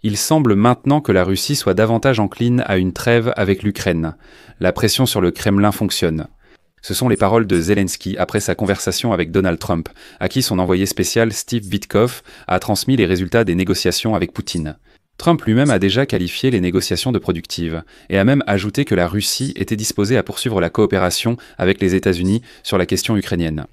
Il semble maintenant que la Russie soit davantage encline à une trêve avec l'Ukraine. La pression sur le Kremlin fonctionne. Ce sont les paroles de Zelensky après sa conversation avec Donald Trump, à qui son envoyé spécial Steve Witkoff a transmis les résultats des négociations avec Poutine. Trump lui-même a déjà qualifié les négociations de productives, et a même ajouté que la Russie était disposée à poursuivre la coopération avec les États-Unis sur la question ukrainienne.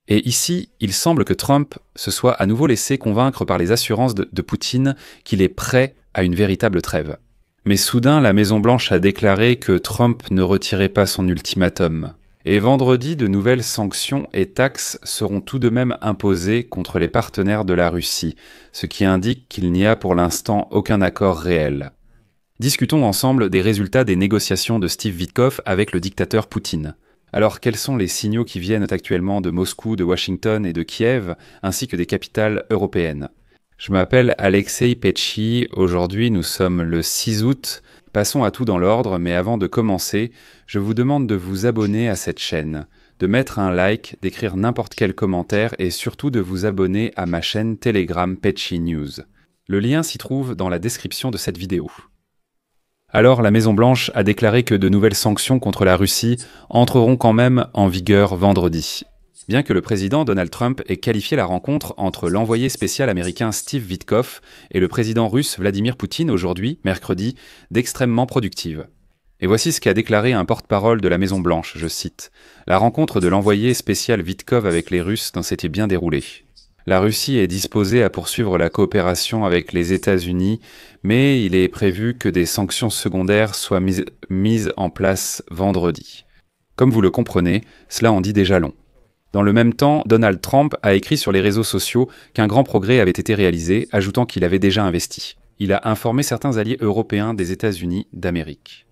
Et ici, il semble que Trump se soit à nouveau laissé convaincre par les assurances de Poutine qu'il est prêt à une véritable trêve. Mais soudain, la Maison-Blanche a déclaré que Trump ne retirait pas son ultimatum. Et vendredi, de nouvelles sanctions et taxes seront tout de même imposées contre les partenaires de la Russie, ce qui indique qu'il n'y a pour l'instant aucun accord réel. Discutons ensemble des résultats des négociations de Steve Witkoff avec le dictateur Poutine. Alors, quels sont les signaux qui viennent actuellement de Moscou, de Washington et de Kiev, ainsi que des capitales européennes? Je m'appelle Alexei Petchi, aujourd'hui nous sommes le 6 août. Passons à tout dans l'ordre, mais avant de commencer, je vous demande de vous abonner à cette chaîne, de mettre un like, d'écrire n'importe quel commentaire et surtout de vous abonner à ma chaîne Telegram Petchi News. Le lien s'y trouve dans la description de cette vidéo. Alors, la Maison-Blanche a déclaré que de nouvelles sanctions contre la Russie entreront quand même en vigueur vendredi. Bien que le président Donald Trump ait qualifié la rencontre entre l'envoyé spécial américain Steve Witkoff et le président russe Vladimir Poutine aujourd'hui, mercredi, d'extrêmement productive. Et voici ce qu'a déclaré un porte-parole de la Maison-Blanche, je cite. « La rencontre de l'envoyé spécial Witkoff avec les Russes s'était bien déroulée. La Russie est disposée à poursuivre la coopération avec les États-Unis, mais il est prévu que des sanctions secondaires soient mises en place vendredi. Comme vous le comprenez, cela en dit déjà long. » Dans le même temps, Donald Trump a écrit sur les réseaux sociaux qu'un grand progrès avait été réalisé, ajoutant qu'il avait déjà investi. Il a informé certains alliés européens des États-Unis d'Amérique.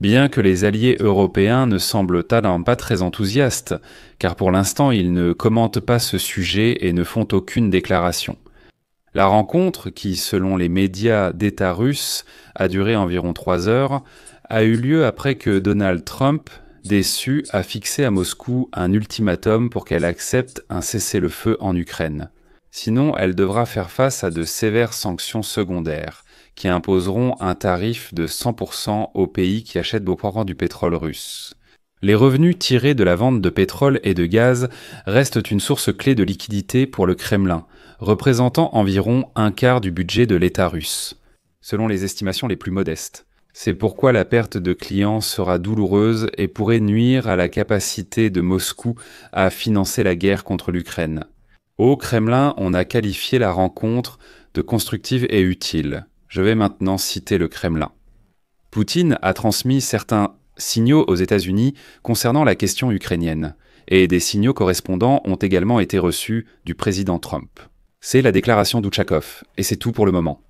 Bien que les alliés européens ne semblent pas très enthousiastes, car pour l'instant ils ne commentent pas ce sujet et ne font aucune déclaration. La rencontre, qui selon les médias d'État russes a duré environ 3 heures, a eu lieu après que Donald Trump, déçu, a fixé à Moscou un ultimatum pour qu'elle accepte un cessez-le-feu en Ukraine. Sinon, elle devra faire face à de sévères sanctions secondaires, qui imposeront un tarif de 100% aux pays qui achètent beaucoup du pétrole russe. Les revenus tirés de la vente de pétrole et de gaz restent une source clé de liquidité pour le Kremlin, représentant environ un quart du budget de l'État russe, selon les estimations les plus modestes. C'est pourquoi la perte de clients sera douloureuse et pourrait nuire à la capacité de Moscou à financer la guerre contre l'Ukraine. Au Kremlin, on a qualifié la rencontre de constructive et utile. Je vais maintenant citer le Kremlin. Poutine a transmis certains signaux aux États-Unis concernant la question ukrainienne, et des signaux correspondants ont également été reçus du président Trump. C'est la déclaration d'Ushakov, et c'est tout pour le moment.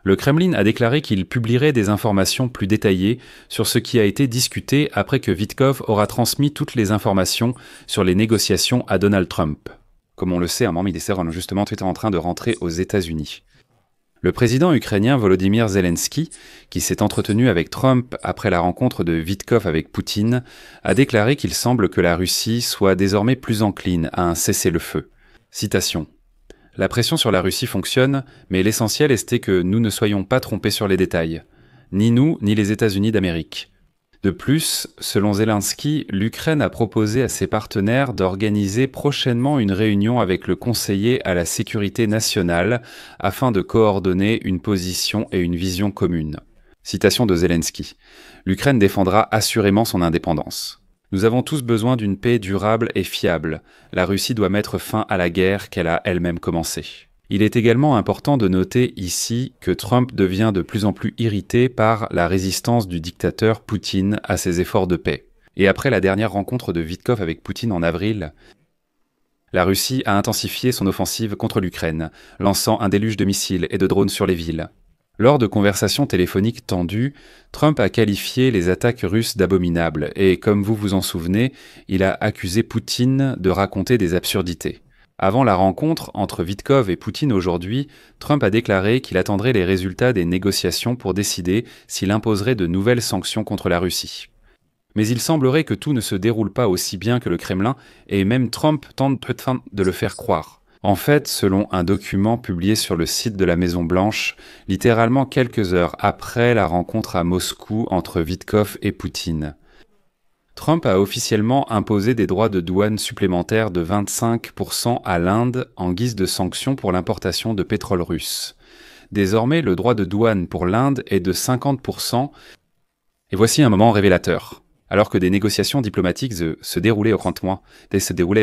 Le Kremlin a déclaré qu'il publierait des informations plus détaillées sur ce qui a été discuté après que Witkoff aura transmis toutes les informations sur les négociations à Donald Trump. Comme on le sait, un membre militaire justement était en train de rentrer aux États-Unis. Le président ukrainien Volodymyr Zelensky, qui s'est entretenu avec Trump après la rencontre de Witkoff avec Poutine, a déclaré qu'il semble que la Russie soit désormais plus encline à un cessez-le-feu. Citation. « La pression sur la Russie fonctionne, mais l'essentiel est que nous ne soyons pas trompés sur les détails. Ni nous, ni les États-Unis d'Amérique. De plus, selon Zelensky, l'Ukraine a proposé à ses partenaires d'organiser prochainement une réunion avec le conseiller à la sécurité nationale afin de coordonner une position et une vision commune. » Citation de Zelensky. « L'Ukraine défendra assurément son indépendance. Nous avons tous besoin d'une paix durable et fiable. La Russie doit mettre fin à la guerre qu'elle a elle-même commencée. » Il est également important de noter ici que Trump devient de plus en plus irrité par la résistance du dictateur Poutine à ses efforts de paix. Et après la dernière rencontre de Witkoff avec Poutine en avril, la Russie a intensifié son offensive contre l'Ukraine, lançant un déluge de missiles et de drones sur les villes. Lors de conversations téléphoniques tendues, Trump a qualifié les attaques russes d'abominables et, comme vous vous en souvenez, il a accusé Poutine de raconter des absurdités. Avant la rencontre entre Witkoff et Poutine aujourd'hui, Trump a déclaré qu'il attendrait les résultats des négociations pour décider s'il imposerait de nouvelles sanctions contre la Russie. Mais il semblerait que tout ne se déroule pas aussi bien que le Kremlin, et même Trump tente de le faire croire. En fait, selon un document publié sur le site de la Maison-Blanche, littéralement quelques heures après la rencontre à Moscou entre Witkoff et Poutine, Trump a officiellement imposé des droits de douane supplémentaires de 25% à l'Inde en guise de sanctions pour l'importation de pétrole russe. Désormais, le droit de douane pour l'Inde est de 50%, et voici un moment révélateur. Alors que des négociations diplomatiques se déroulaient au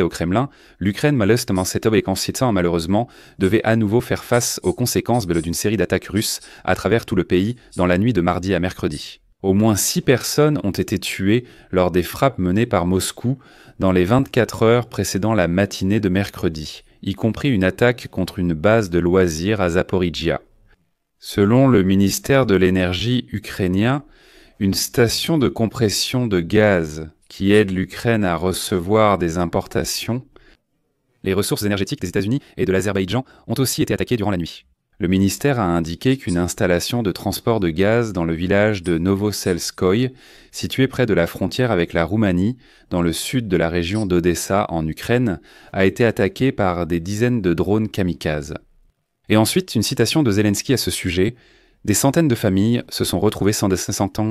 Kremlin, l'Ukraine malheureusement devait à nouveau faire face aux conséquences d'une série d'attaques russes à travers tout le pays dans la nuit de mardi à mercredi. Au moins 6 personnes ont été tuées lors des frappes menées par Moscou dans les 24 heures précédant la matinée de mercredi, y compris une attaque contre une base de loisirs à Zaporijia. Selon le ministère de l'Énergie ukrainien, une station de compression de gaz qui aide l'Ukraine à recevoir des importations, les ressources énergétiques des États-Unis et de l'Azerbaïdjan ont aussi été attaquées durant la nuit. Le ministère a indiqué qu'une installation de transport de gaz dans le village de Novoselskoye, situé près de la frontière avec la Roumanie, dans le sud de la région d'Odessa en Ukraine, a été attaquée par des dizaines de drones kamikazes. Et ensuite, une citation de Zelensky à ce sujet: « Des centaines de familles se sont retrouvées sans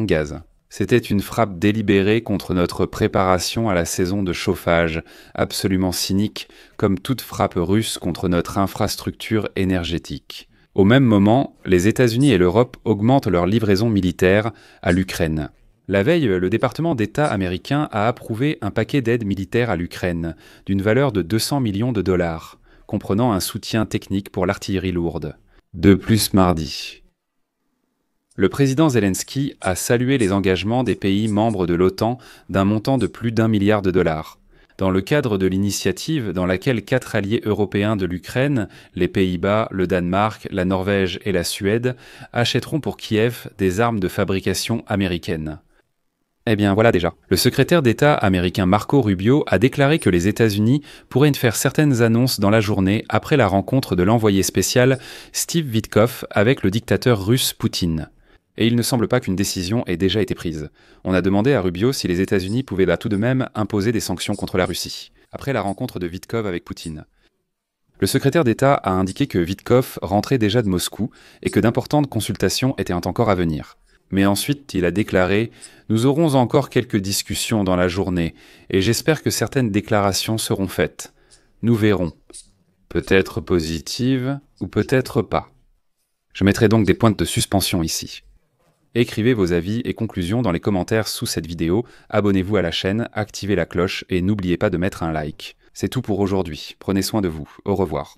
gaz. C'était une frappe délibérée contre notre préparation à la saison de chauffage, absolument cynique, comme toute frappe russe contre notre infrastructure énergétique. » Au même moment, les États-Unis et l'Europe augmentent leurs livraisons militaires à l'Ukraine. La veille, le département d'État américain a approuvé un paquet d'aide militaire à l'Ukraine, d'une valeur de 200 millions de dollars, comprenant un soutien technique pour l'artillerie lourde. De plus mardi. Le président Zelensky a salué les engagements des pays membres de l'OTAN d'un montant de plus d'1 milliard de dollars. Dans le cadre de l'initiative dans laquelle 4 alliés européens de l'Ukraine, les Pays-Bas, le Danemark, la Norvège et la Suède, achèteront pour Kiev des armes de fabrication américaine. Eh bien voilà déjà. Le secrétaire d'État américain Marco Rubio a déclaré que les États-Unis pourraient faire certaines annonces dans la journée après la rencontre de l'envoyé spécial Steve Witkoff avec le dictateur russe Poutine. Et il ne semble pas qu'une décision ait déjà été prise. On a demandé à Rubio si les États-Unis pouvaient tout de même imposer des sanctions contre la Russie, après la rencontre de Witkoff avec Poutine. Le secrétaire d'État a indiqué que Witkoff rentrait déjà de Moscou et que d'importantes consultations étaient encore à venir. Mais ensuite, il a déclaré « Nous aurons encore quelques discussions dans la journée et j'espère que certaines déclarations seront faites. Nous verrons. Peut-être positives ou peut-être pas. » Je mettrai donc des pointes de suspension ici. Écrivez vos avis et conclusions dans les commentaires sous cette vidéo, abonnez-vous à la chaîne, activez la cloche et n'oubliez pas de mettre un like. C'est tout pour aujourd'hui, prenez soin de vous, au revoir.